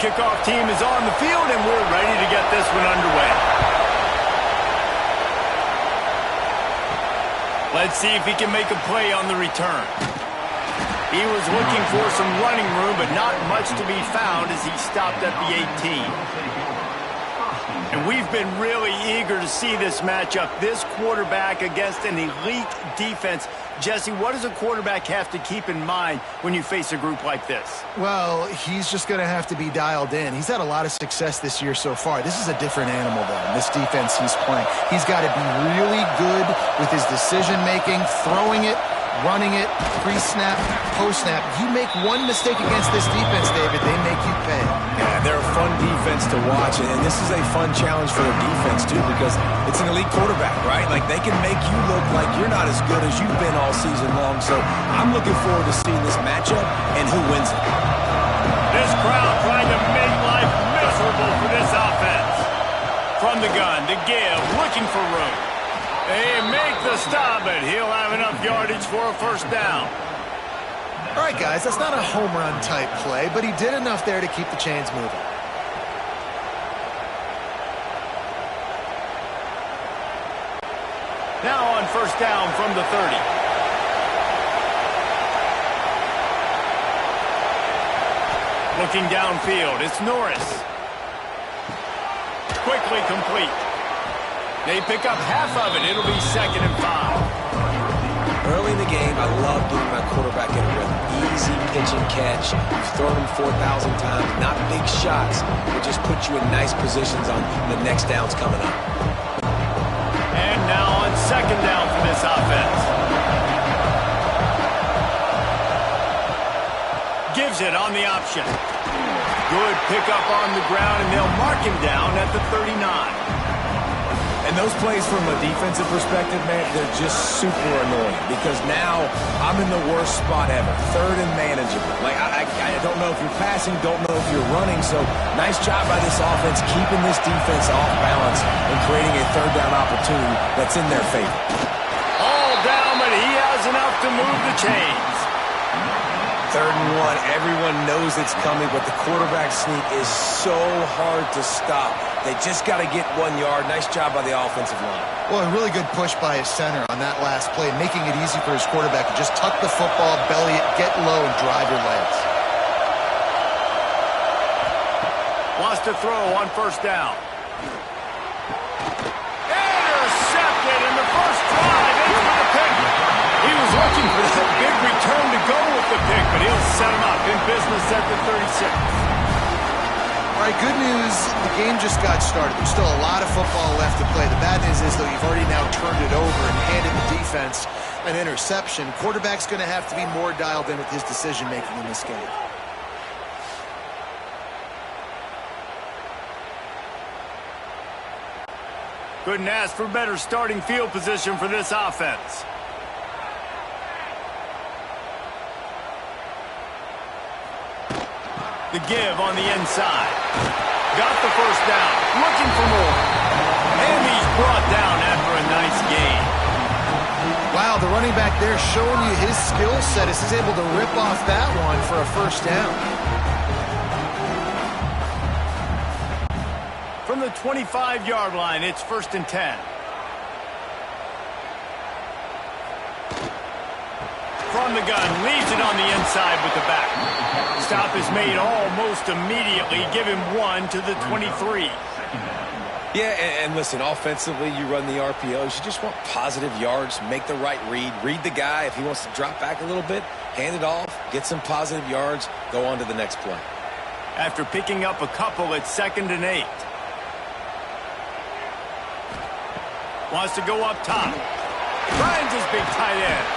kickoff team is on the field, and we're ready to get this one underway. Let's see if he can make a play on the return. He was looking for some running room, but not much to be found as he stopped at the 18. And we've been really eager to see this matchup, this quarterback against an elite defense. Jesse, what does a quarterback have to keep in mind when you face a group like this? Well, he's just going to have to be dialed in. He's had a lot of success this year so far. This is a different animal, though, this defense he's playing. He's got to be really good with his decision-making, throwing it, running it, pre-snap, post-snap. You make one mistake against this defense, David, they make you pay. Yeah, they're a fun defense to watch, and this is a fun challenge for the defense, too, because it's an elite quarterback, right? Like, they can make you look like you're not as good as you've been all season long, so I'm looking forward to seeing this matchup and who wins it. This crowd trying to make life miserable for this offense. From the gun, to give, looking for room. They make the stop, but he'll have enough yardage for a first down. All right, guys, that's not a home run type play, but he did enough there to keep the chains moving. Now on first down from the 30. Looking downfield, it's Norris. Quickly complete. They pick up half of it. It'll be 2nd and 5. Early in the game, I love getting my quarterback in a rhythm. Easy pitch and catch. You've thrown him 4,000 times. Not big shots, but just put you in nice positions on the next downs coming up. And now on 2nd down for this offense. Gives it on the option. Good pickup on the ground, and they'll mark him down at the 39. And those plays from a defensive perspective, man, they're just super annoying because now I'm in the worst spot ever. 3rd and manageable. Like, I don't know if you're passing, don't know if you're running. So nice job by this offense keeping this defense off balance and creating a 3rd down opportunity that's in their favor. All down, but he has enough to move the chains. 3rd and 1. Everyone knows it's coming, but the quarterback sneak is so hard to stop. They just got to get 1 yard. Nice job by the offensive line. Well, a really good push by his center on that last play, making it easy for his quarterback to just tuck the football, belly it, get low, and drive your legs. Wants to throw on first down. Intercepted in the first drive into the pick. He was looking for that big return to go with the pick, but he'll set him up in business at the 36. All right, good news, the game just got started. There's still a lot of football left to play. The bad news is, though, you've already now turned it over and handed the defense an interception. Quarterback's going to have to be more dialed in with his decision-making in this game. Couldn't ask for better starting field position for this offense. The give on the inside. Got the first down. Looking for more. And he's brought down after a nice gain. Wow, the running back there showing you his skill set as he's able to rip off that one for a first down. From the 25-yard line, it's 1st and 10. From the gun, leaves it on the inside with the back. Stop is made almost immediately. Give him 1 to the 23. Yeah, and listen, offensively, you run the RPOs. You just want positive yards, make the right read. Read the guy. If he wants to drop back a little bit, hand it off, get some positive yards, go on to the next play. After picking up a couple, it's 2nd and 8. Wants to go up top. Finds his big tight end.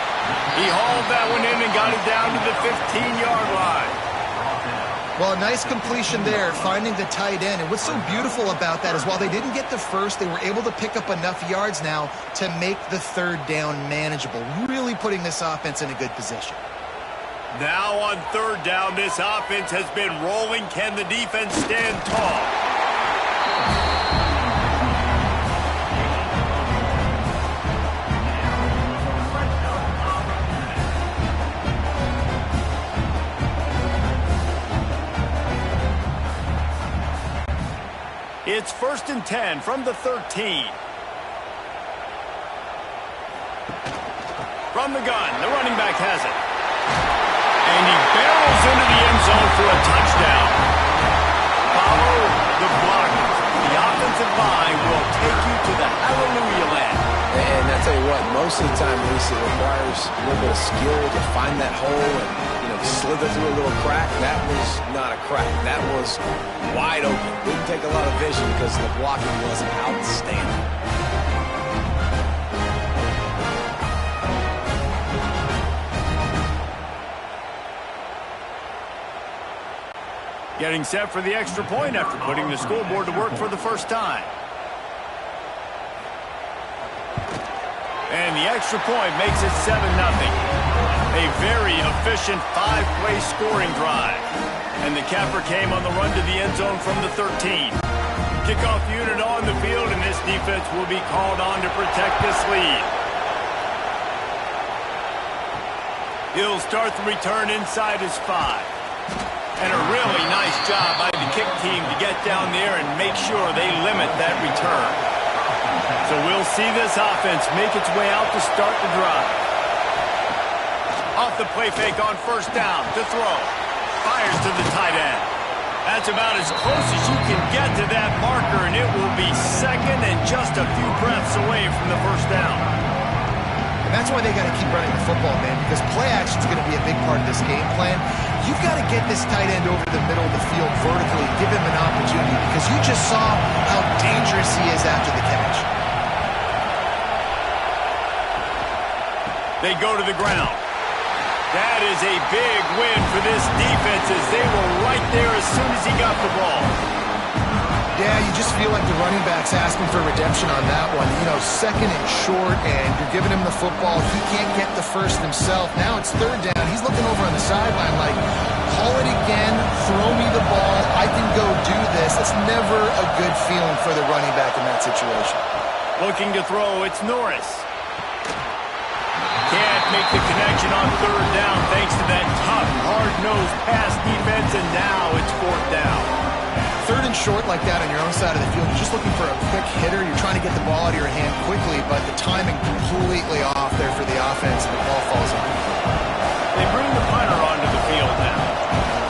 He hauled that one in and got it down to the 15-yard line. Well, a nice completion there, finding the tight end. And what's so beautiful about that is while they didn't get the first, they were able to pick up enough yards now to make the 3rd down manageable, really putting this offense in a good position. Now on 3rd down, this offense has been rolling. Can the defense stand tall? It's 1st and 10 from the 13. From the gun, the running back has it. And he barrels into the end zone for a touchdown. Follow the blockers. The offensive line will take you to the hallelujah land. And I tell you what, most of the time, Lisa, it requires a little bit of skill to find that hole and, slither through a little crack. That was not a crack. That was wide open. Didn't take a lot of vision because the blocking was outstanding. Getting set for the extra point after putting the scoreboard to work for the first time. And the extra point makes it 7-0. A very efficient 5-play scoring drive. And the capper came on the run to the end zone from the 13. Kickoff unit on the field, and this defense will be called on to protect this lead. He'll start the return inside his 5. And a really nice job by the kick team to get down there and make sure they limit that return. So we'll see this offense make its way out to start the drive. Off the play fake on 1st down to throw. Fires to the tight end. That's about as close as you can get to that marker, and it will be 2nd and just a few breaths away from the 1st down. And that's why they got to keep running the football, man, because play action is going to be a big part of this game plan. You've got to get this tight end over the middle of the field vertically, give him an opportunity, because you just saw how dangerous he is after the catch. They go to the ground. That is a big win for this defense as they were right there as soon as he got the ball. Yeah, you just feel like the running back's asking for redemption on that one. 2nd and short, and you're giving him the football. He can't get the first himself. Now it's 3rd down. He's looking over on the sideline like, call it again, throw me the ball, I can go do this. That's never a good feeling for the running back in that situation. Looking to throw, it's Norris. Can't make the connection on 3rd down thanks to that tough, hard-nosed pass defense, and now it's 4th down. 3rd and short like that on your own side of the field, you're just looking for a quick hitter. You're trying to get the ball out of your hand quickly, but the timing completely off there for the offense, and the ball falls incomplete. They bring the punter onto the field now.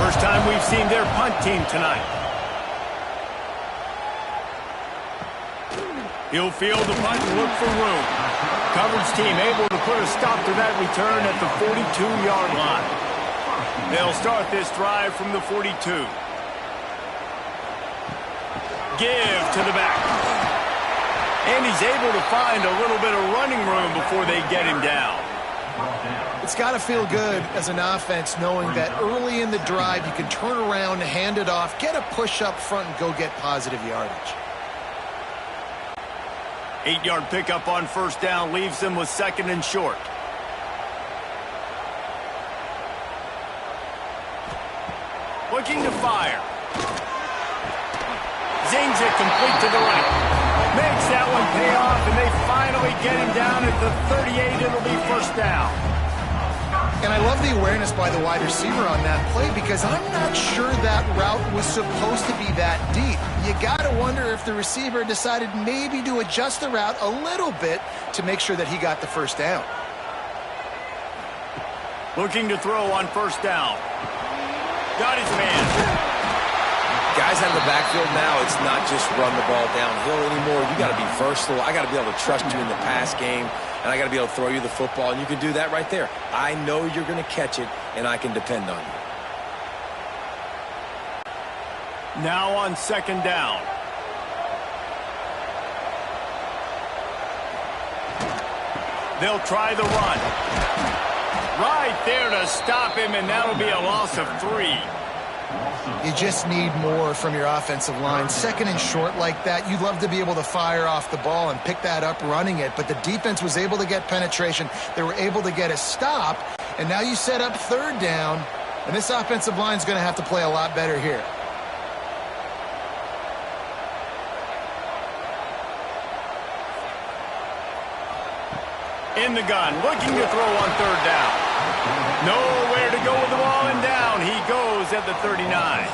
First time we've seen their punt team tonight. He'll field the punt and look for room. Coverage team able to put a stop to that return at the 42-yard line. They'll start this drive from the 42. Give to the back. And he's able to find a little bit of running room before they get him down. It's got to feel good as an offense knowing that early in the drive you can turn around, hand it off, get a push up front, and go get positive yardage. 8-yard pickup on 1st down leaves them with 2nd and short. Looking to fire. Zings it complete to the right. Makes that one pay off, and they finally get him down at the 38. It'll be 1st down. And I love the awareness by the wide receiver on that play because I'm not sure that route was supposed to be that deep. You got to wonder if the receiver decided maybe to adjust the route a little bit to make sure that he got the 1st down. Looking to throw on 1st down. Got his man. Guys out of the backfield now, it's not just run the ball downhill anymore. You got to be versatile. I got to be able to trust you in the pass game, and I got to be able to throw you the football, and you can do that right there. I know you're going to catch it, and I can depend on you. Now on 2nd down. They'll try the run. Right there to stop him, and that'll be a loss of 3. You just need more from your offensive line. 2nd and short like that, you'd love to be able to fire off the ball and pick that up running it, but the defense was able to get penetration. They were able to get a stop, and now you set up 3rd down, and this offensive line is going to have to play a lot better here. In the gun, looking to throw on 3rd down. Nowhere to go with the ball, and down he goes at the 39.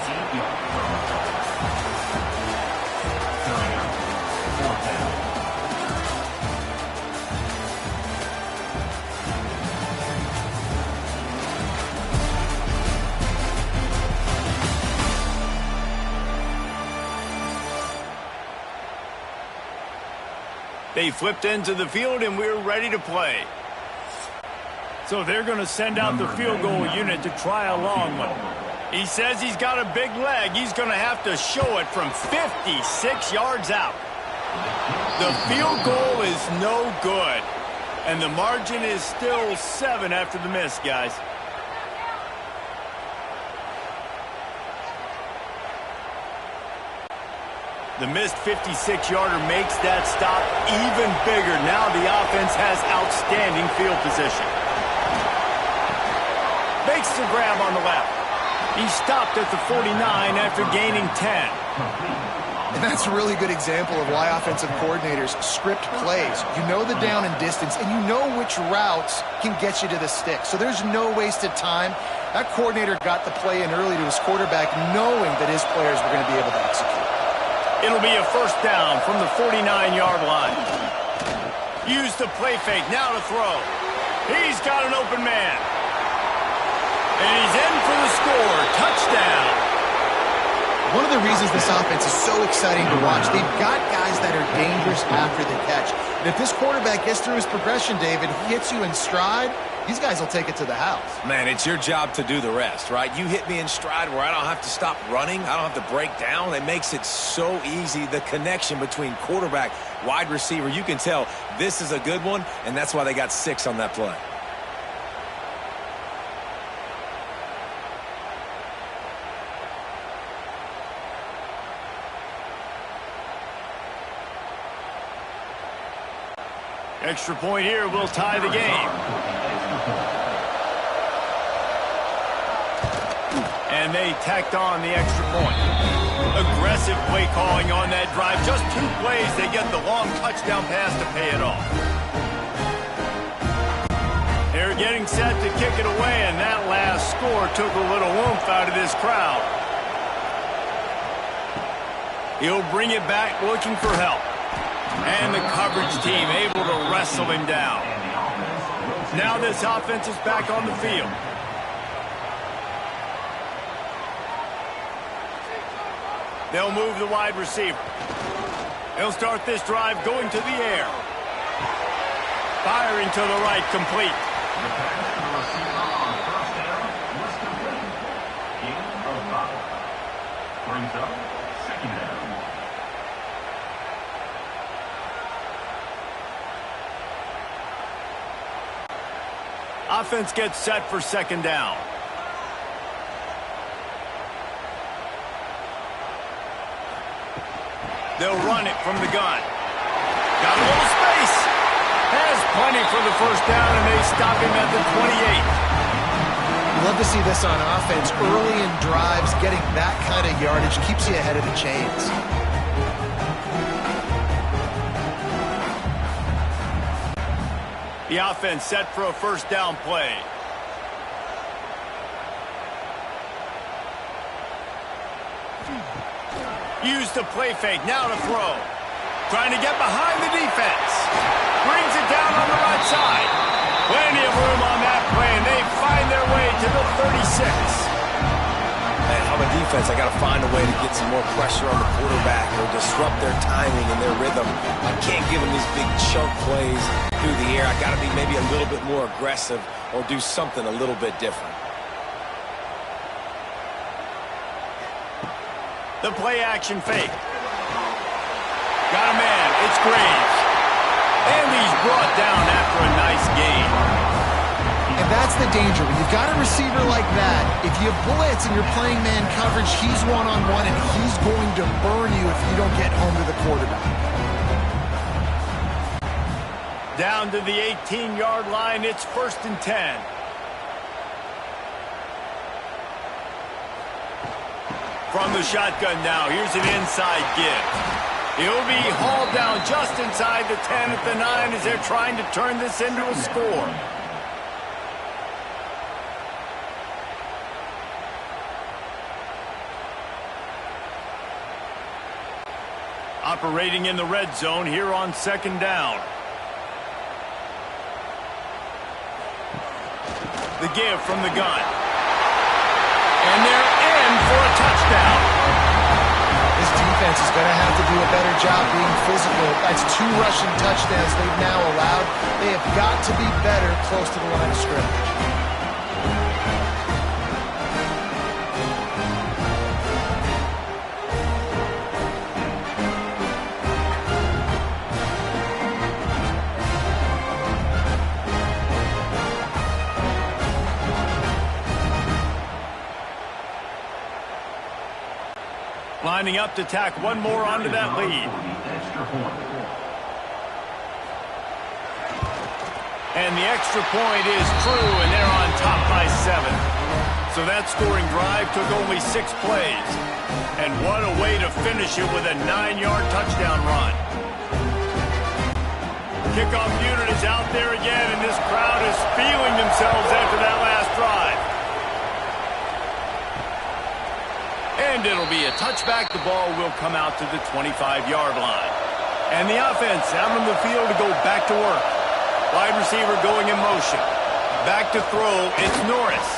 They flipped into the field, and we're ready to play. So they're going to send out the field goal unit to try a long one. He says he's got a big leg. He's going to have to show it from 56 yards out. The field goal is no good. And the margin is still 7 after the miss, guys. The missed 56-yarder makes that stop even bigger. Now the offense has outstanding field position. Makes the grab on the left. He stopped at the 49 after gaining 10. And that's a really good example of why offensive coordinators script plays. You know the down and distance, and you know which routes can get you to the stick. So there's no wasted time. That coordinator got the play in early to his quarterback, knowing that his players were going to be able to execute. It'll be a first down from the 49-yard line. Use the play fake, now to throw. He's got an open man. And he's in for the score. Touchdown. One of the reasons this offense is so exciting to watch, they've got guys that are dangerous after the catch. And if this quarterback gets through his progression, David, he hits you in stride, these guys will take it to the house. Man, it's your job to do the rest, right? You hit me in stride where I don't have to stop running. I don't have to break down. It makes it so easy. The connection between quarterback, wide receiver, you can tell this is a good one, and that's why they got 6 on that play. Extra point here will tie the game. And they tacked on the extra point. Aggressive play calling on that drive. Just 2 plays, they get the long touchdown pass to pay it off. They're getting set to kick it away, and that last score took a little oomph out of this crowd. He'll bring it back looking for help. And the coverage team able to wrestle him down. Now this offense is back on the field. They'll move the wide receiver. He'll start this drive going to the air. Firing to the right, complete. Brings up second down. Offense gets set for second down. They'll run it from the gun. Got a little space. Has plenty for the first down, and they stop him at the 28. You love to see this on offense. Early in drives, getting that kind of yardage keeps you ahead of the chains. The offense set for a first down play. Use the play fake, now to throw. Trying to get behind the defense. Brings it down on the right side. Plenty of room on that play, and they find their way to the 36. Man, on the defense, I got to find a way to get some more pressure on the quarterback or disrupt their timing and their rhythm. I can't give them these big chunk plays through the air. I got to be maybe a little bit more aggressive or do something a little bit different. The play action fake. Got a man. It's Graves. And he's brought down after a nice gain. And that's the danger. When you've got a receiver like that, if you blitz and you're playing man coverage, he's one-on-one, and he's going to burn you if you don't get home to the quarterback. Down to the 18-yard line, it's 1st and 10. From the shotgun now, here's an inside give. He'll be hauled down just inside the 10 at the 9 as they're trying to turn this into a score. Operating in the red zone here on second down. The give from the gun. And they're in for a touchdown. This defense defense is going to have to do a better job being physical. That's 2 rushing touchdowns they've now allowed. They have got to be better close to the line of scrimmage. Lining up to tack one more onto that lead. And the extra point is true, and they're on top by 7. So that scoring drive took only 6 plays. And what a way to finish it with a 9-yard touchdown run. Kickoff unit is out there again, and this crowd is feeling themselves after that last drive. And it'll be a touchback. The ball will come out to the 25-yard line. And the offense out on the field to go back to work. Wide receiver going in motion. Back to throw. It's Norris.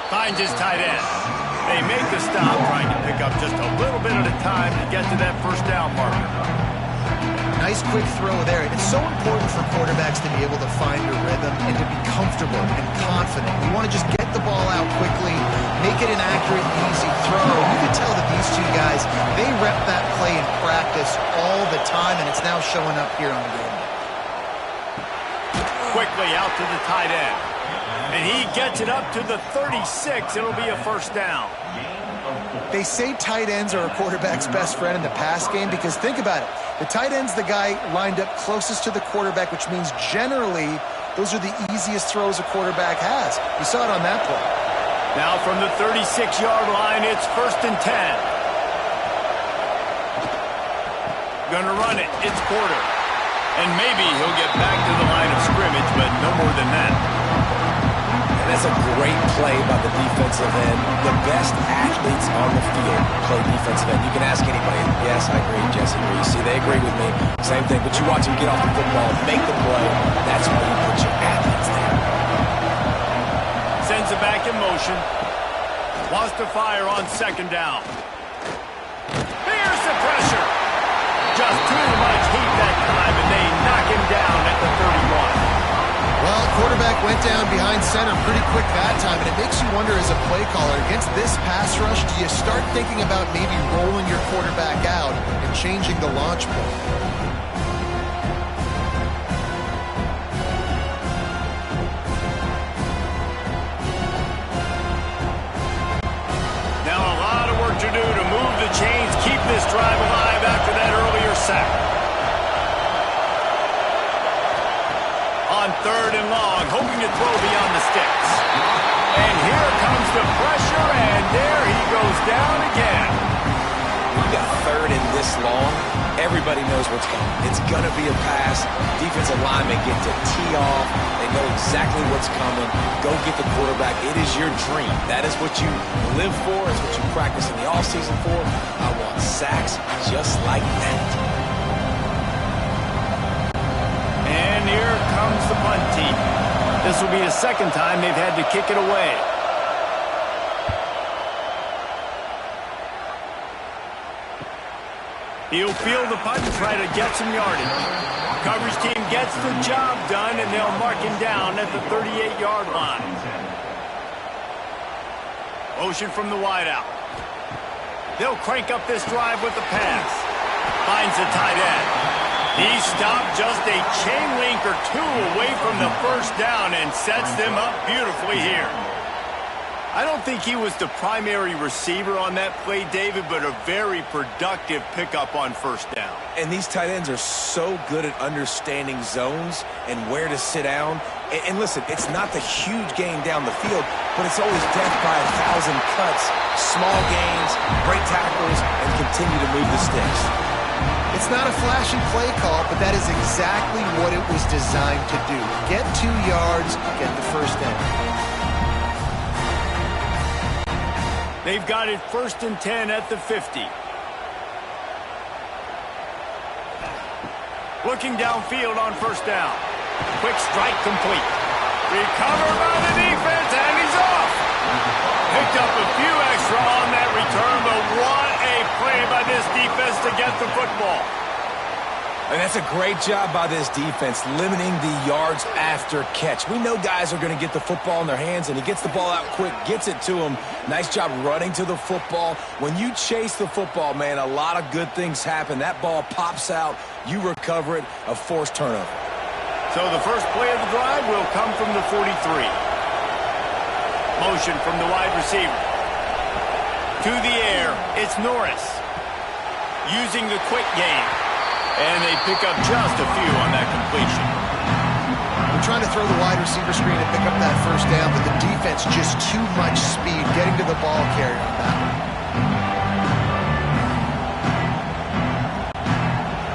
Finds his tight end. They make the stop, trying to pick up just a little bit at a time to get to that first down marker. Nice quick throw there. It's so important for quarterbacks to be able to find a rhythm and to be comfortable and confident. You want to just get the ball out quickly, make it an accurate, easy throw. You can tell that these 2 guys, they rep that play in practice all the time, and it's now showing up here on the game. Quickly out to the tight end. And he gets it up to the 36. It'll be a first down. They say tight ends are a quarterback's best friend in the pass game because think about it. The tight end's the guy lined up closest to the quarterback, which means generally those are the easiest throws a quarterback has. You saw it on that play. Now from the 36-yard line, it's 1st and 10. Gonna run it. It's Porter. And maybe he'll get back to the line of scrimmage, but no more than that. And that's a great play by the defensive end. The best athletes on the field play defensive end. You can ask anybody. Yes, I agree, Jesse. You see, they agree with me. Same thing. But you watch them get off the football, make the play. That's when you put your athletes there. Sends it back in motion. Wants to fire on 2nd down. Here's the pressure. Just too much heat that time, and they knock him down at the 31. Well, quarterback went down behind center pretty quick that time, and it makes you wonder as a play caller, against this pass rush, do you start thinking about maybe rolling your quarterback out and changing the launch point? Now a lot of work to do to move the chains, keep this drive alive after that earlier sack. On 3rd and long, hoping to throw beyond the sticks. And here comes the pressure, and there he goes down again. You got 3rd and this long, everybody knows what's coming. It's going to be a pass. Defensive linemen get to tee off. They know exactly what's coming. Go get the quarterback. It is your dream. That is what you live for. It's what you practice in the offseason for. I want sacks just like that. And here comes the punt team. This will be the 2nd time they've had to kick it away. He'll field the punt and try to get some yardage. Coverage team gets the job done, and they'll mark him down at the 38-yard line. Motion from the wideout. They'll crank up this drive with the pass. Finds the tight end. He stopped just a chain link or 2 away from the first down and sets them up beautifully here. I don't think he was the primary receiver on that play, David, but a very productive pickup on first down. And these tight ends are so good at understanding zones and where to sit down. And listen, it's not the huge gain down the field, but it's always death by 1,000 cuts, small gains, great tackles, and continue to move the sticks. It's not a flashy play call, but that is exactly what it was designed to do. Get 2 yards, get the first down. They've got it 1st and 10 at the 50. Looking downfield on first down. Quick strike complete. Recovered by the defense, and he's off. Picked up a few extra on that return, but what a play by this defense to to get the football. And that's a great job by this defense, limiting the yards after catch. We know guys are going to get the football in their hands, and he gets the ball out quick, gets it to him. Nice job running to the football. When you chase the football, man, a lot of good things happen. That ball pops out, you recover it, a forced turnover. So the first play of the drive will come from the 43. Motion from the wide receiver. To the air, it's Norris. Using the quick game. And they pick up just a few on that completion. We're trying to throw the wide receiver screen to pick up that first down, but the defense just too much speed getting to the ball carrier on that one.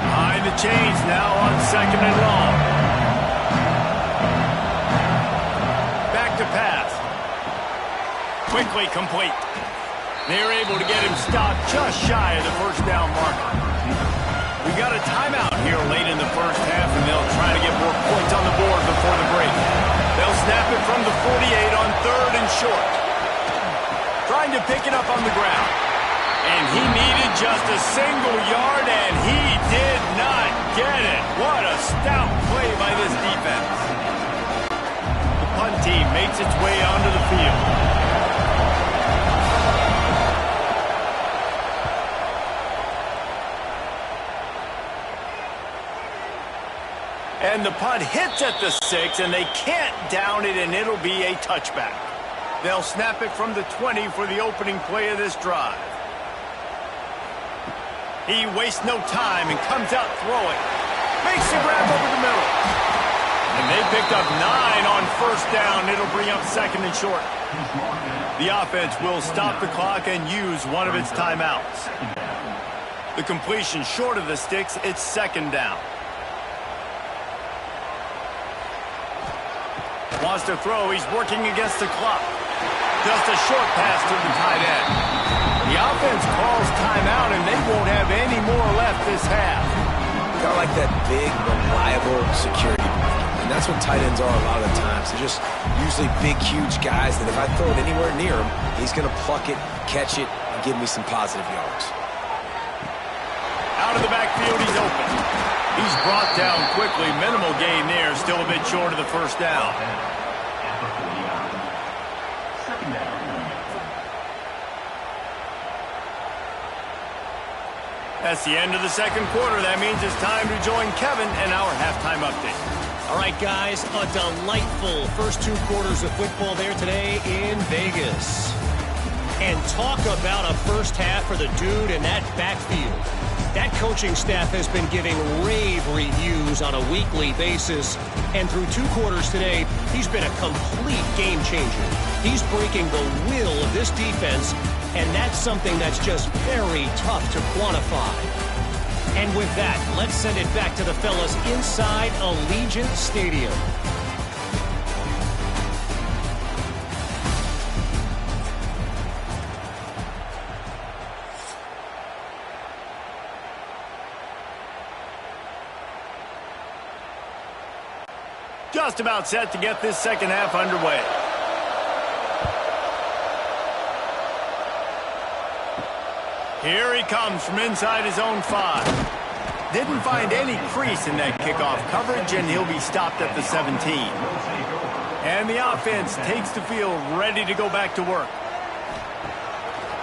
Behind the chains now on 2nd and long. Back to pass. Quickly complete. They're able to get him stopped just shy of the first down marker. We got a timeout here late in the first half, and they'll try to get more points on the board before the break. They'll snap it from the 48 on 3rd and short. Trying to pick it up on the ground. And he needed just a single yard, and he did not get it. What a stout play by this defense. The punt team makes its way onto the field. And the punt hits at the 6, and they can't down it, and it'll be a touchback. They'll snap it from the 20 for the opening play of this drive. He wastes no time and comes out throwing. Makes the grab over the middle. And they picked up 9 on first down. It'll bring up 2nd and short. The offense will stop the clock and use one of its timeouts. The completion short of the sticks, it's 2nd down. Wants to throw. He's working against the clock. Just a short pass to the tight end. The offense calls timeout, and they won't have any more left this half. Got like that big, reliable security blanket. And that's what tight ends are a lot of the times. They're just usually big, huge guys that if I throw it anywhere near him, he's going to pluck it, catch it, and give me some positive yards. Out of the backfield, he's open. He's brought down quickly. Minimal gain there. Still a bit short of the first down. That's the end of the second quarter. That means it's time to join Kevin and our halftime update. All right, guys, a delightful first 2 quarters of football there today in Vegas. And talk about a first half for the dude in that backfield. That coaching staff has been giving rave reviews on a weekly basis. And through 2 quarters today, he's been a complete game changer. He's breaking the will of this defense, and that's something that's just very tough to quantify. And with that, let's send it back to the fellas inside Allegiant Stadium. Just about set to get this second half underway. Here he comes from inside his own 5. Didn't find any crease in that kickoff coverage, and he'll be stopped at the 17. And the offense takes the field, ready to go back to work.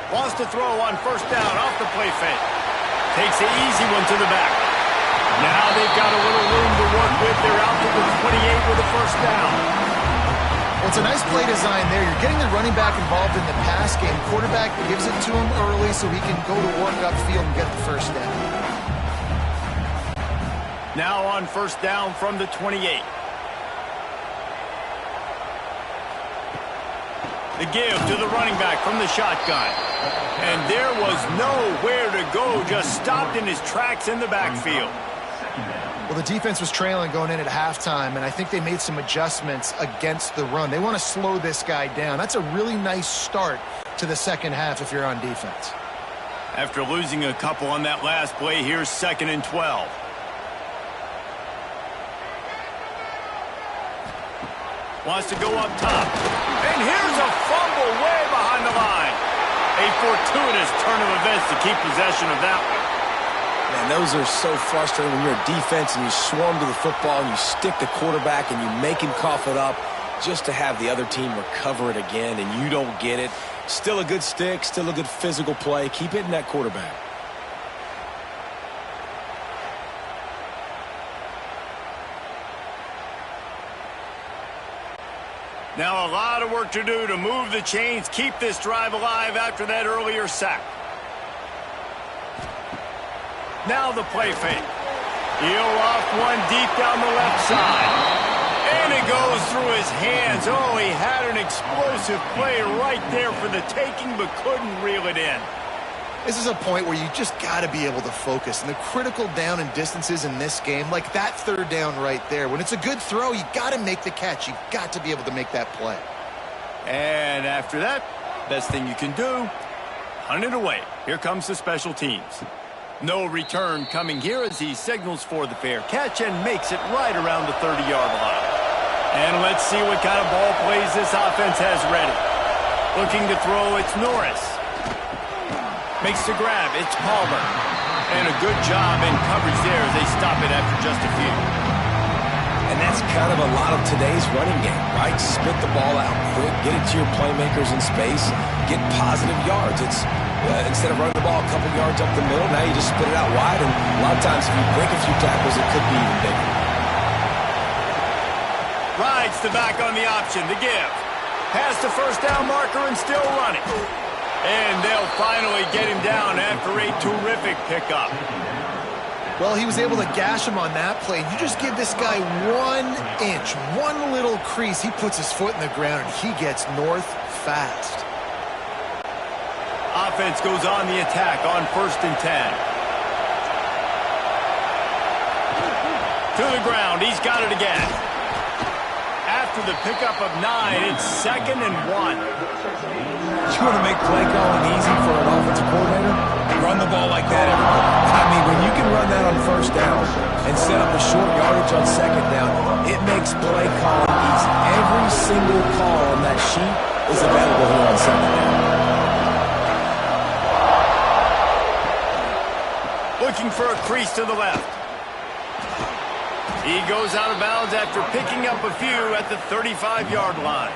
Wants to throw on first down off the play fake. Takes the easy one to the back. Now they've got a little room to work with. They're out to the 28 with a first down. Well, it's a nice play design there. You're getting the running back involved in the pass game. Quarterback gives it to him early so he can go to work upfield and get the first down. Now on first down from the 28. The give to the running back from the shotgun. And there was nowhere to go, just stopped in his tracks in the backfield. Well, the defense was trailing going in at halftime, and I think they made some adjustments against the run. They want to slow this guy down. That's a really nice start to the second half if you're on defense. After losing a couple on that last play, here's 2nd and 12. Wants to go up top. And here's a fumble way behind the line. A fortuitous turn of events to keep possession of that one. Man, those are so frustrating when you're a defense and you swarm to the football and you stick the quarterback and you make him cough it up just to have the other team recover it again and you don't get it. Still a good stick, still a good physical play. Keep hitting that quarterback. Now a lot of work to do to move the chains, keep this drive alive after that earlier sack. Now the play fake. Heel off one deep down the left side. And it goes through his hands. Oh, he had an explosive play right there for the taking, but couldn't reel it in. This is a point where you just got to be able to focus. And the critical down and distances in this game, like that third down right there, when it's a good throw, you got to make the catch. You got to be able to make that play. And after that, best thing you can do, hunt it away. Here comes the special teams. No return coming here as he signals for the fair catch and makes it right around the 30-yard line. And let's see what kind of ball plays this offense has ready. Looking to throw, it's Norris. Makes the grab, it's Palmer. And a good job in coverage there as they stop it after just a few. And that's kind of a lot of today's running game, right? Spit the ball out quick, get it to your playmakers in space, get positive yards. It's instead of running the ball a couple yards up the middle, now you just spit it out wide. And a lot of times if you break a few tackles, it could be even bigger. Rides the back on the option, the give. Past the first down marker and still running. And they'll finally get him down after a terrific pickup. Well, he was able to gash him on that play. You just give this guy 1 inch, one little crease. He puts his foot in the ground, and he gets north fast. Offense goes on the attack on 1st and 10. To the ground. He's got it again. After the pickup of 9, it's 2nd and 1. You want to make play calling easy for an offensive coordinator? Run the ball like that every day. I mean, when you can run that on 1st down and set up a short yardage on 2nd down, it makes play calling easy. Every single call on that sheet is available here on 2nd down. Looking for a crease to the left. He goes out of bounds after picking up a few at the 35-yard line.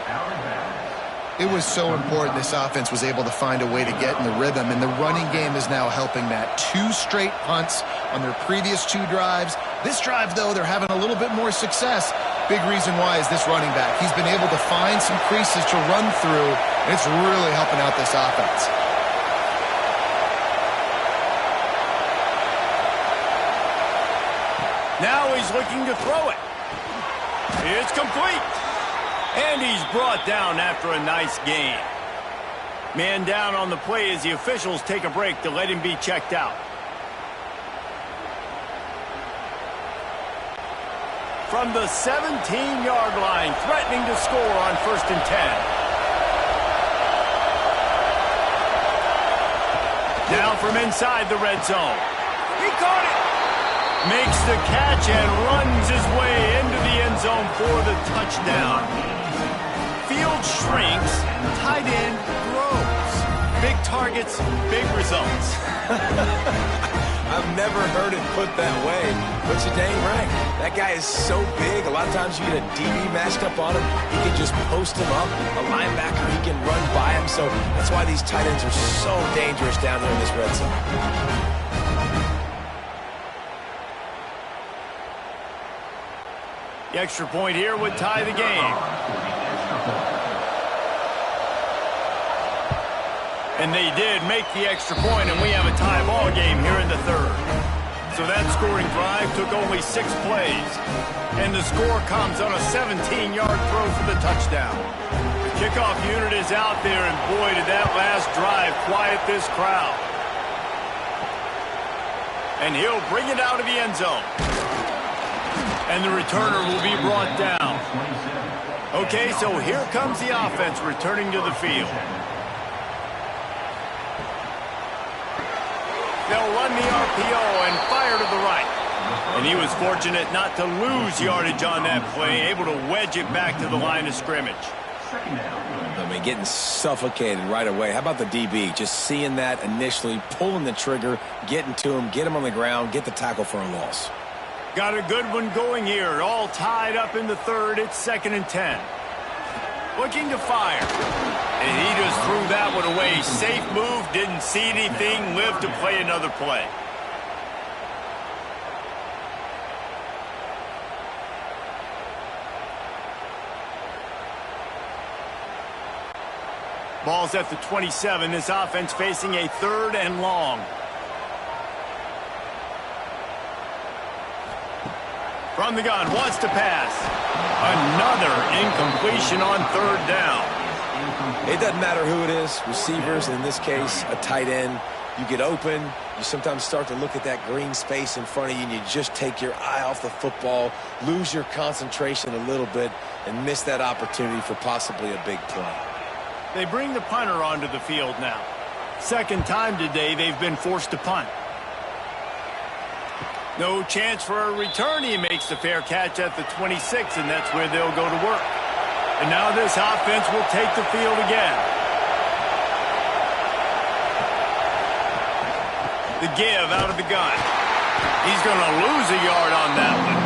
It was so important this offense was able to find a way to get in the rhythm, and the running game is now helping that. 2 straight punts on their previous 2 drives. This drive, though, they're having a little bit more success. Big reason why is this running back. He's been able to find some creases to run through, and it's really helping out this offense. Now he's looking to throw it. It's complete. And he's brought down after a nice gain. Man down on the play as the officials take a break to let him be checked out. From the 17-yard line, threatening to score on 1st and 10. Now from inside the red zone. He caught it. Makes the catch and runs his way into the end zone for the touchdown. Field shrinks, tight end grows. Big targets, big results. I've never heard it put that way, but you're dang right. That guy is so big, a lot of times you get a DB matched up on him. He can just post him up. A linebacker, he can run by him. So that's why these tight ends are so dangerous down there in this red zone. The extra point here would tie the game. And they did make the extra point, and we have a tie ball game here in the 3rd. So that scoring drive took only 6 plays. And the score comes on a 17-yard throw for the touchdown. The kickoff unit is out there, and boy, did that last drive quiet this crowd. And he'll bring it out of the end zone. And the returner will be brought down. Okay, so here comes the offense returning to the field. They'll run the RPO and fire to the right. And he was fortunate not to lose yardage on that play, able to wedge it back to the line of scrimmage. I mean, getting suffocated right away. How about the DB? Just seeing that initially, pulling the trigger, getting to him, get him on the ground, get the tackle for a loss. Got a good one going here. All tied up in the third. It's 2nd and 10. Looking to fire. And he just threw that one away. Safe move, didn't see anything, lived to play another play. Ball's at the 27. This offense facing a 3rd and long. From the gun, wants to pass. Another incompletion on 3rd down. It doesn't matter who it is, receivers, in this case, a tight end. You get open, you sometimes start to look at that green space in front of you, and you just take your eye off the football, lose your concentration a little bit, and miss that opportunity for possibly a big play. They bring the punter onto the field now. 2nd time today they've been forced to punt. No chance for a return. He makes the fair catch at the 26, and that's where they'll go to work. And now this offense will take the field again. The give out of the gun. He's going to lose a yard on that one.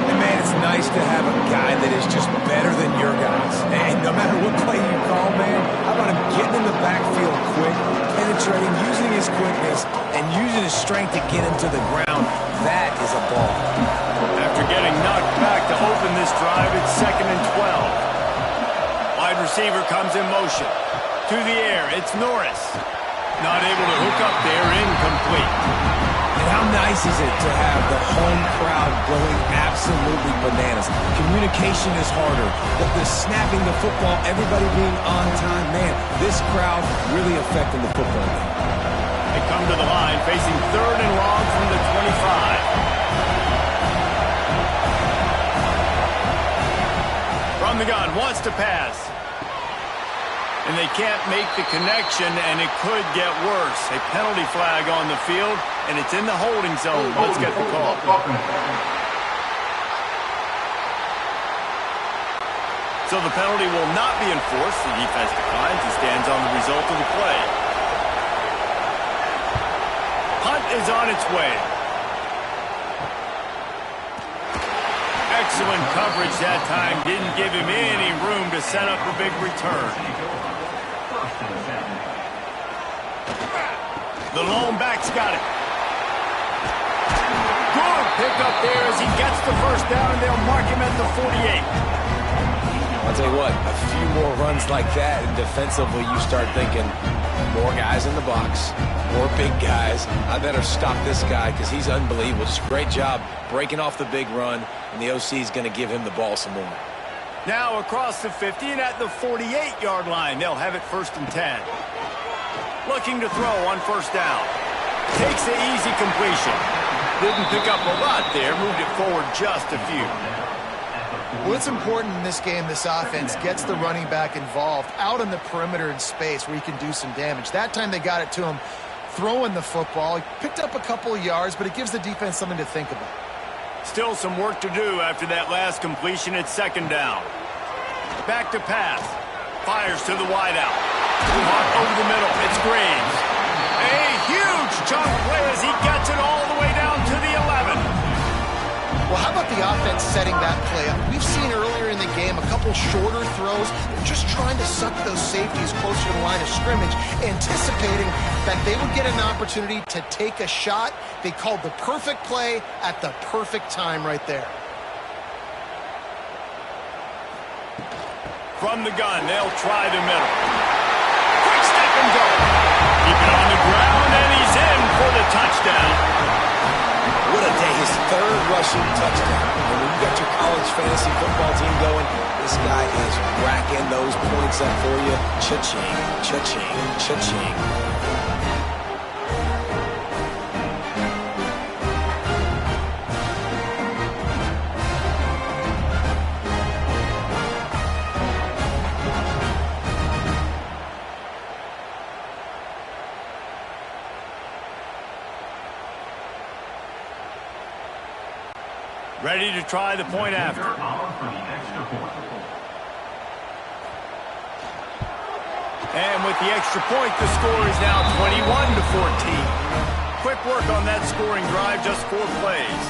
And man, it's nice to have a guy that is just better than your guys. And no matter what play you call, man, how about him getting in the backfield quick, penetrating, using his quickness, and using his strength to get him to the ground. That is a ball. After getting knocked back to open this drive, it's 2nd and 12. Wide receiver comes in motion. To the air, it's Norris. Not able to hook up there, incomplete. And how nice is it to have the home crowd going absolutely bananas? Communication is harder. The snapping the football, everybody being on time. Man, this crowd really affecting the football game. They come to the line, facing 3rd and long from the 25. From the gun, wants to pass. And they can't make the connection, and it could get worse. A penalty flag on the field, and it's in the holding zone. Let's get the call. So the penalty will not be enforced. The defense declines and stands on the result of the play. Punt is on its way. Excellent coverage that time. Didn't give him any room to set up a big return. The lone back's got it. Good pick up there as he gets the 1st down, and they'll mark him at the 48. I'll tell you what, a few more runs like that, and defensively you start thinking, more guys in the box, more big guys. I better stop this guy because he's unbelievable. Just a great job breaking off the big run, and the OC is going to give him the ball some more. Now across the 50 and at the 48-yard line, they'll have it 1st and 10. Looking to throw on 1st down. Takes the easy completion. Didn't pick up a lot there, moved it forward just a few. Well, it's important in this game, this offense gets the running back involved out on the perimeter in space where he can do some damage. That time they got it to him throwing the football. He picked up a couple of yards, but it gives the defense something to think about. Still some work to do after that last completion. It's 2nd down. Back to pass. Fires to the wideout. Over the middle. It's Graves. A huge chunk play as he gets it all the way down to the 11. Well, how about the offense setting that play up? We've seen earlier in the game a couple shorter throws. They're just trying to suck those safeties closer to the line of scrimmage, anticipating that they would get an opportunity to take a shot. They called the perfect play at the perfect time right there. From the gun, they'll try the middle. Quick step and go. Keep it on the ground, and he's in for the touchdown. What a day, his 3rd rushing touchdown. And when you got your college fantasy football team going, this guy is racking those points up for you. Cha-ching, cha-ching, cha-ching. Ready to try the point after. And with the extra point, the score is now 21-14. Quick work on that scoring drive, just 4 plays.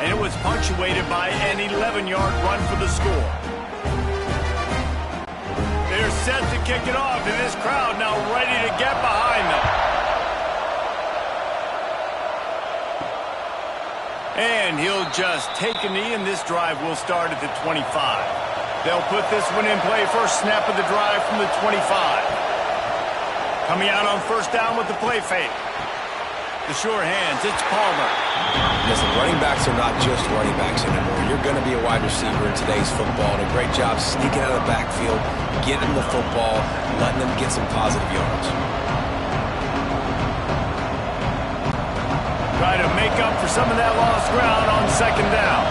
And it was punctuated by an 11-yard run for the score. They're set to kick it off, and this crowd now ready to get behind them. And he'll just take a knee, and this drive will start at the 25. They'll put this one in play. First snap of the drive from the 25. Coming out on first down with the play fake. The sure hands, it's Palmer. Listen, running backs are not just running backs anymore. You're going to be a wide receiver in today's football, and a great job sneaking out of the backfield, getting the football, letting them get some positive yards. Try to make up for some of that lost ground on second down.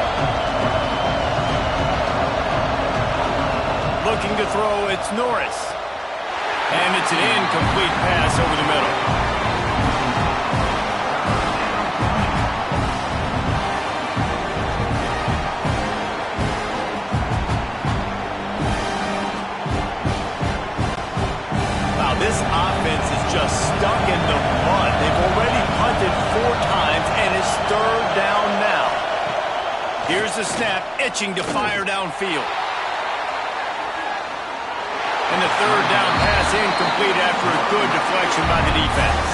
Looking to throw, it's Norris. And it's an incomplete pass over the middle. This offense is just stuck in the mud. They've already punted 4 times and is third down now. Here's the snap, itching to fire downfield. And the third down pass incomplete after a good deflection by the defense.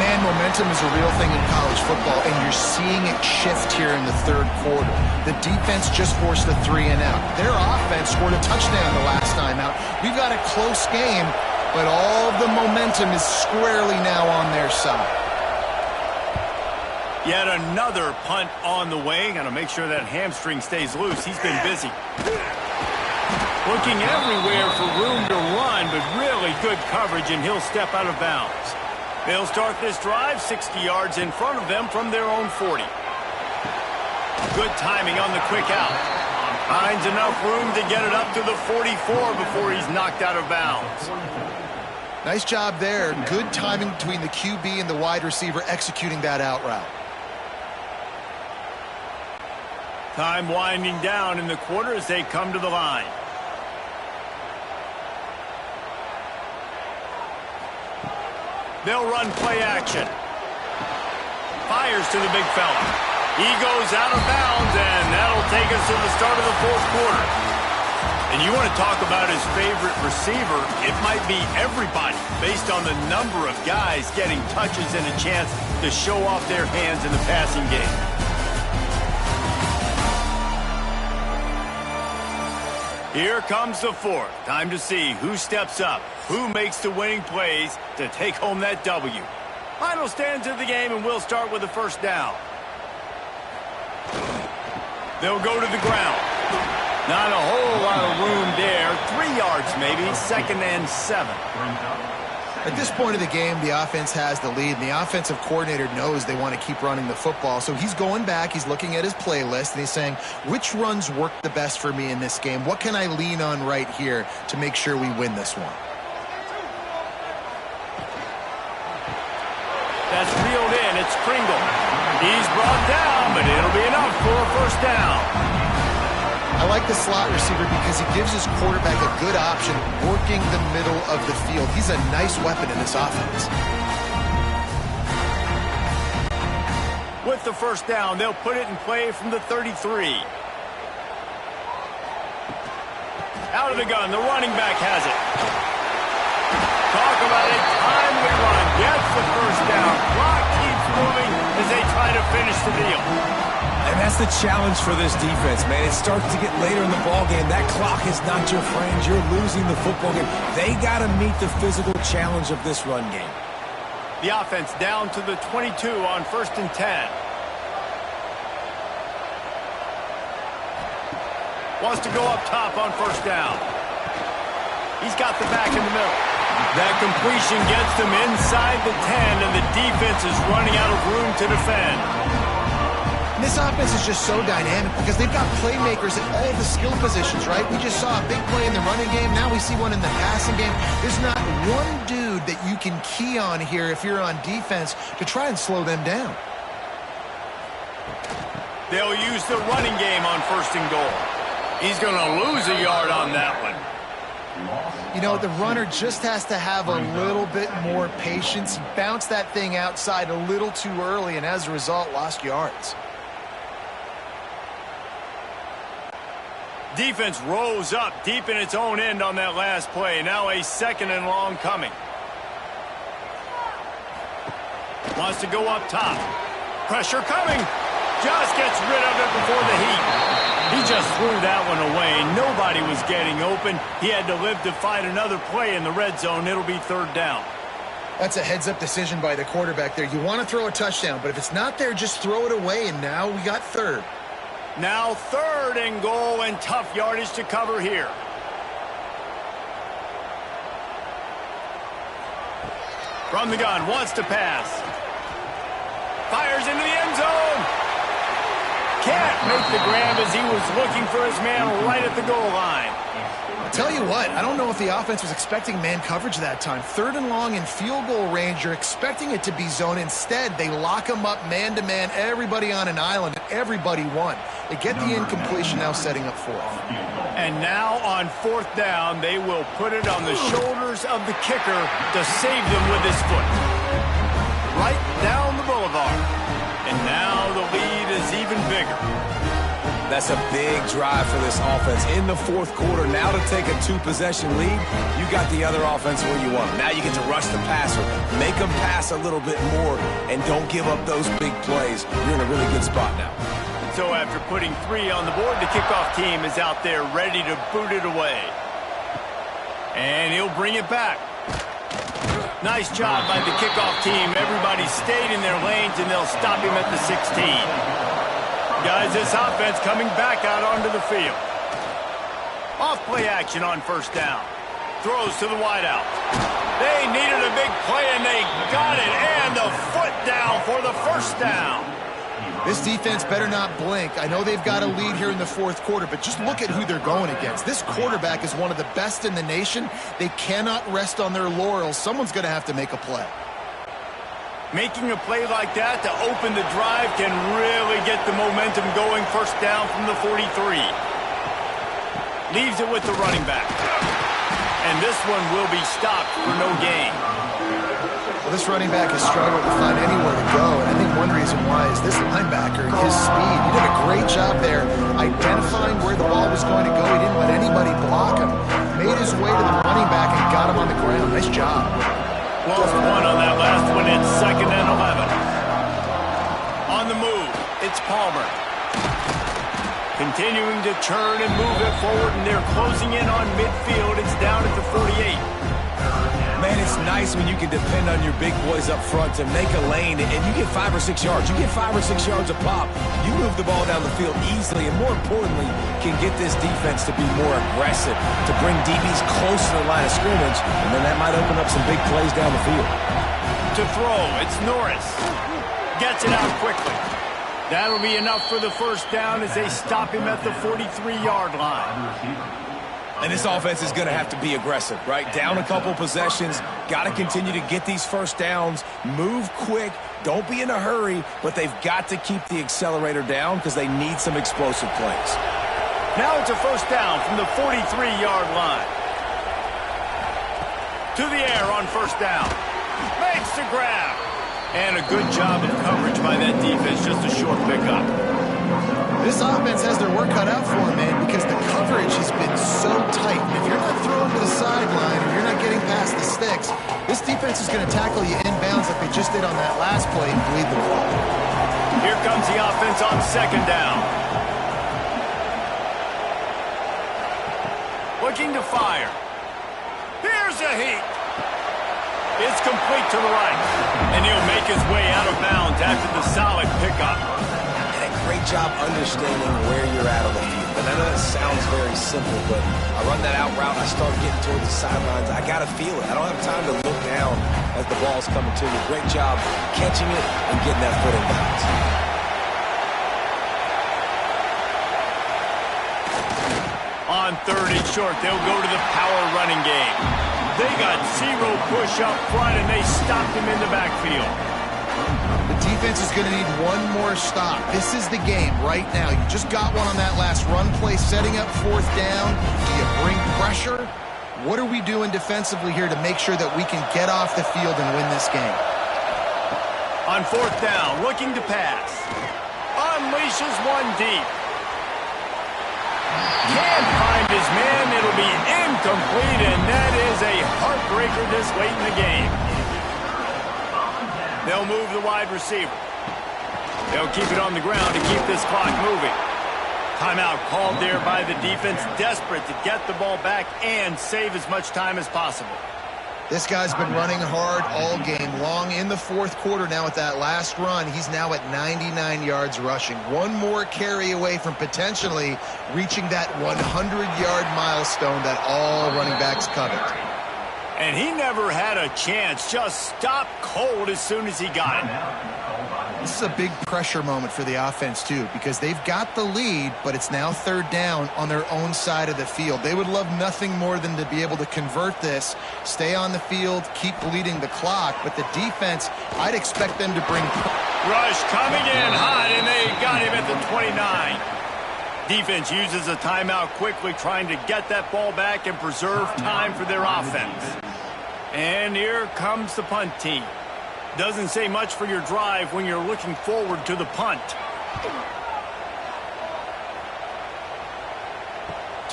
Man, momentum is a real thing in college football, and you're seeing it shift here in the third quarter. The defense just forced a 3-and-out. Their offense scored a touchdown the last time out. We've got a close game, but all of the momentum is squarely now on their side. Yet another punt on the way. Got to make sure that hamstring stays loose. He's been busy. Looking everywhere for room to run, but really good coverage, and he'll step out of bounds. They'll start this drive 60 yards in front of them from their own 40. Good timing on the quick out. Finds enough room to get it up to the 44 before he's knocked out of bounds. Nice job there. Good timing between the QB and the wide receiver executing that out route. Time winding down in the quarter as they come to the line. They'll run play action. Fires to the big fella. He goes out of bounds, and that'll take us to the start of the fourth quarter. And you want to talk about his favorite receiver, it might be everybody based on the number of guys getting touches and a chance to show off their hands in the passing game. Here comes the fourth. Time to see who steps up, who makes the winning plays to take home that W. Final stands of the game, and we'll start with the first down. They'll go to the ground. Not a whole lot of room there. 3 yards maybe, 2nd and 7. At this point of the game, the offense has the lead, and the offensive coordinator knows they want to keep running the football. So he's going back, he's looking at his playlist, and he's saying, which runs work the best for me in this game? What can I lean on right here to make sure we win this one? That's reeled in. It's Pringle. He's brought down, but it'll be enough for a first down. I like the slot receiver because he gives his quarterback a good option working the middle of the field. He's a nice weapon in this offense. With the first down, they'll put it in play from the 33. Out of the gun, the running back has it. Talk about a timely run. Gets the first down. Clock keeps moving as they try to finish the deal. And that's the challenge for this defense, man. It starts to get later in the ballgame. That clock is not your friend. You're losing the football game. They got to meet the physical challenge of this run game. The offense down to the 22 on 1st and 10. Wants to go up top on first down. He's got the back in the middle. That completion gets them inside the 10, and the defense is running out of room to defend. This offense is just so dynamic because they've got playmakers at all the skill positions, right? We just saw a big play in the running game. Now we see one in the passing game. There's not one dude that you can key on here if you're on defense to try and slow them down. They'll use the running game on 1st and goal. He's going to lose a yard on that one. You know, the runner just has to have a little bit more patience. He bounced that thing outside a little too early, and as a result, lost yards. Defense rose up deep in its own end on that last play. Now a 2nd and long coming. Wants to go up top. Pressure coming. Just gets rid of it before the heat. He just threw that one away. Nobody was getting open. He had to live to fight another play in the red zone. It'll be 3rd down. That's a heads-up decision by the quarterback there. You want to throw a touchdown, but if it's not there, just throw it away, and now we got 3rd. Now 3rd and goal, and tough yardage to cover here. From the gun, wants to pass. Fires into the end zone. Can't make the grab as he was looking for his man right at the goal line. I'll tell you what, I don't know if the offense was expecting man coverage that time. 3rd and long in field goal range, you're expecting it to be zone. Instead, they lock him up man-to-man, everybody on an island, and everybody won. They get the incompletion, now setting up 4th. And now on 4th down, they will put it on the shoulders of the kicker to save them with his foot. Right down the boulevard. And now the lead is even bigger. That's a big drive for this offense in the 4th quarter. Now to take a 2-possession lead, you got the other offense where you want them. Now you get to rush the passer, make them pass a little bit more, and don't give up those big plays. You're in a really good spot now. So after putting 3 on the board, the kickoff team is out there ready to boot it away. And he'll bring it back. Nice job by the kickoff team. Everybody stayed in their lanes, and they'll stop him at the 16. Guys, this offense coming back out onto the field. Off play action on 1st down. Throws to the wideout. They needed a big play, and they got it. And the foot down for the 1st down. This defense better not blink. I know they've got a lead here in the 4th quarter, but just look at who they're going against. This quarterback is one of the best in the nation. They cannot rest on their laurels. Someone's going to have to make a play. Making a play like that to open the drive can really get the momentum going. 1st down from the 43. Leaves it with the running back. And this one will be stopped for no gain. Well, this running back has struggled to find anywhere to go, and I think one reason why is this linebacker and his speed. He did a great job there identifying where the ball was going to go. He didn't let anybody block him. Made his way to the running back and got him on the ground. Nice job. Lost 1 on that last one. It's 2nd and 11. On the move, it's Palmer. Continuing to turn and move it forward, and they're closing in on midfield. It's down at the 48. Man, it's nice when you can depend on your big boys up front to make a lane, and you get 5 or 6 yards. You get 5 or 6 yards a pop. You move the ball down the field easily, and more importantly, can get this defense to be more aggressive, to bring DBs close to the line of scrimmage, and then that might open up some big plays down the field. To throw, it's Norris. Gets it out quickly. That'll be enough for the 1st down as they stop him at the 43-yard line. And this offense is going to have to be aggressive, right? Down a couple possessions, got to continue to get these 1st downs, move quick, don't be in a hurry, but they've got to keep the accelerator down because they need some explosive plays. Now it's a 1st down from the 43-yard line. To the air on 1st down. Makes the grab. And a good job of coverage by that defense, just a short pickup. This offense has their work cut out for them, man, because the coverage has been so tight. And if you're not throwing to the sideline or you're not getting past the sticks, this defense is going to tackle you inbounds like they just did on that last play and bleed the ball. Here comes the offense on 2nd down. Looking to fire. Here's a heat. It's complete to the right. And he'll make his way out of bounds after the solid pickup. Great job understanding where you're at on the field. And I know that sounds very simple, but I run that out route, I start getting towards the sidelines. I got to feel it. I don't have time to look down as the ball's coming to me. Great job catching it and getting that foot in bounds. On 3rd and short, they'll go to the power running game. They got 0 push up front, and they stopped him in the backfield. The defense is going to need one more stop. This is the game right now. You just got one on that last run play, setting up 4th down. Do you bring pressure, What are we doing defensively here to make sure that we can get off the field and win this game? On 4th down, looking to pass. Unleashes one deep. Can't find his man. It'll be incomplete, and that is a heartbreaker this late in the game. They'll move the wide receiver. They'll keep it on the ground to keep this clock moving. Timeout called there by the defense, desperate to get the ball back and save as much time as possible. This guy's been running hard all game long. In the 4th quarter now with that last run, he's now at 99 yards rushing. One more carry away from potentially reaching that 100-yard milestone that all running backs covet. And he never had a chance, just stopped cold as soon as he got it. This is a big pressure moment for the offense, too, because they've got the lead, but it's now 3rd down on their own side of the field. They would love nothing more than to be able to convert this, stay on the field, keep bleeding the clock, but the defense, I'd expect them to bring... Rush coming in hot, and they got him at the 29. Defense uses a timeout quickly, trying to get that ball back and preserve time for their offense. And here comes the punt team. Doesn't say much for your drive when you're looking forward to the punt.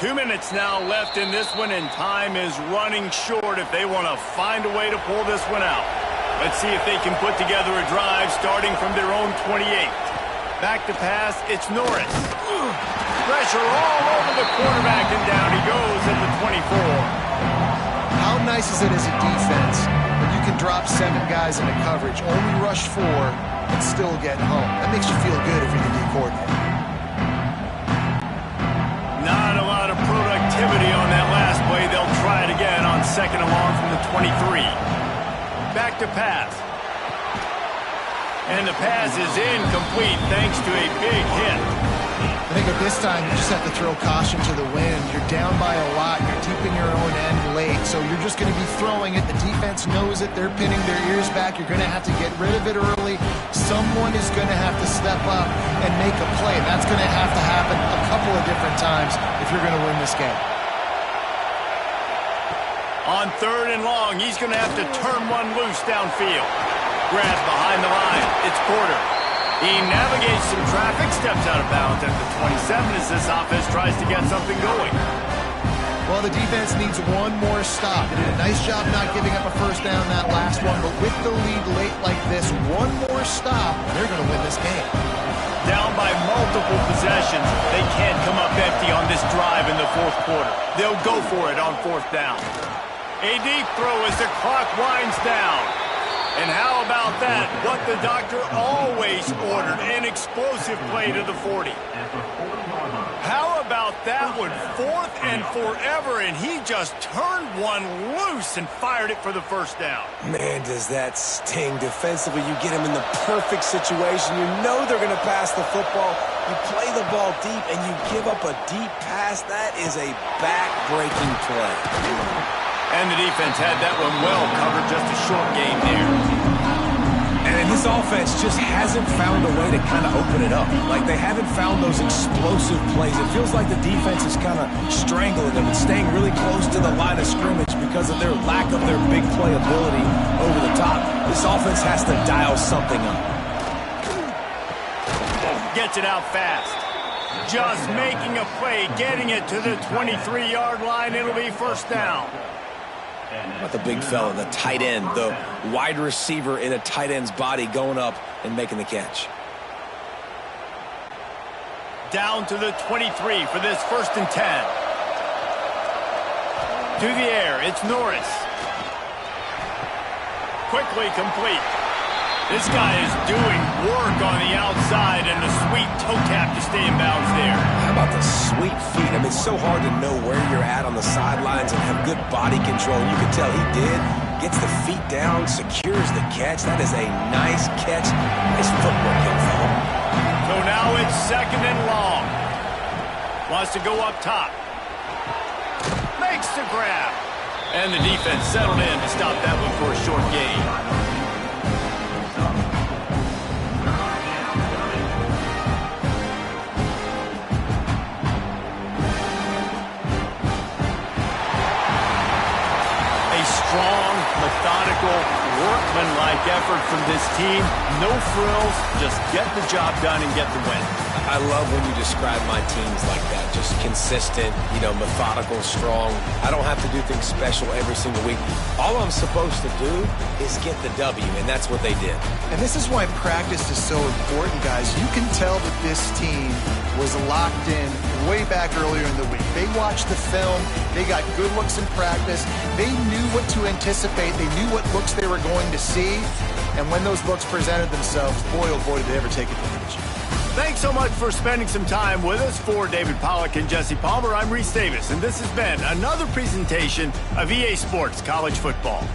2 minutes now left in this one, and time is running short if they want to find a way to pull this one out. Let's see if they can put together a drive starting from their own 28. Back to pass, it's Norris. Pressure all over the quarterback, and down he goes at the 24. How nice is it as a defense when you can drop 7 guys into coverage, only rush 4, and still get home? That makes you feel good if you're the D coordinator. Not a lot of productivity on that last play. They'll try it again on 2nd and long from the 23. Back to pass. And the pass is incomplete thanks to a big hit. I think at this time, you just have to throw caution to the wind. You're down by a lot. You're deep in your own end late, so you're just going to be throwing it. The defense knows it. They're pinning their ears back. You're going to have to get rid of it early. Someone is going to have to step up and make a play. That's going to have to happen a couple of different times if you're going to win this game. On 3rd and long, he's going to have to turn one loose downfield. Grab behind the line. It's Porter. He navigates some traffic, steps out of bounds at the 27 as this offense tries to get something going. Well, the defense needs one more stop. They did a nice job not giving up a first down that last one, but with the lead late like this, one more stop, and they're going to win this game. Down by multiple possessions, they can't come up empty on this drive in the 4th quarter. They'll go for it on 4th down. A deep throw as the clock winds down. And how about that? What the doctor always ordered, an explosive play to the 40. How about that one? 4th and forever, and he just turned one loose and fired it for the first down. Man, does that sting defensively. You get him in the perfect situation. You know they're going to pass the football. You play the ball deep, and you give up a deep pass. That is a back-breaking play. And the defense had that one well covered, just a short game there. And this offense just hasn't found a way to kind of open it up. Like, they haven't found those explosive plays. It feels like the defense is kind of strangling them and staying really close to the line of scrimmage because of their lack of their big play ability over the top. This offense has to dial something up. Gets it out fast. Just making a play, getting it to the 23-yard line. It'll be 1st down. About the big fella, the tight end, the wide receiver in a tight end's body going up and making the catch. Down to the 23 for this 1st and 10. To the air, it's Norris. Quickly complete. This guy is doing work on the outside, and a sweet toe tap to stay in bounds there. How about the sweet feet? I mean, it's so hard to know where you're at on the sidelines and have good body control. You can tell he did. Gets the feet down, secures the catch. That is a nice catch. Nice footwork, young fella. So now it's 2nd and long. Wants to go up top. Makes the grab. And the defense settled in to stop that one for a short gain. strong, methodical, workmanlike effort from this team. No frills, just get the job done and get the win. I love when you describe my teams like that. Just consistent, methodical, strong. I don't have to do things special every single week. All I'm supposed to do is get the W, and that's what they did. And this is why practice is so important, guys. You can tell that this team was locked in way back earlier in the week. They watched the film. They got good looks in practice. They knew what to anticipate. They knew what looks they were going to see. And when those looks presented themselves, boy, oh boy, did they ever take advantage. Thanks so much for spending some time with us. For David Pollack and Jesse Palmer, I'm Reese Davis, and this has been another presentation of EA Sports College Football.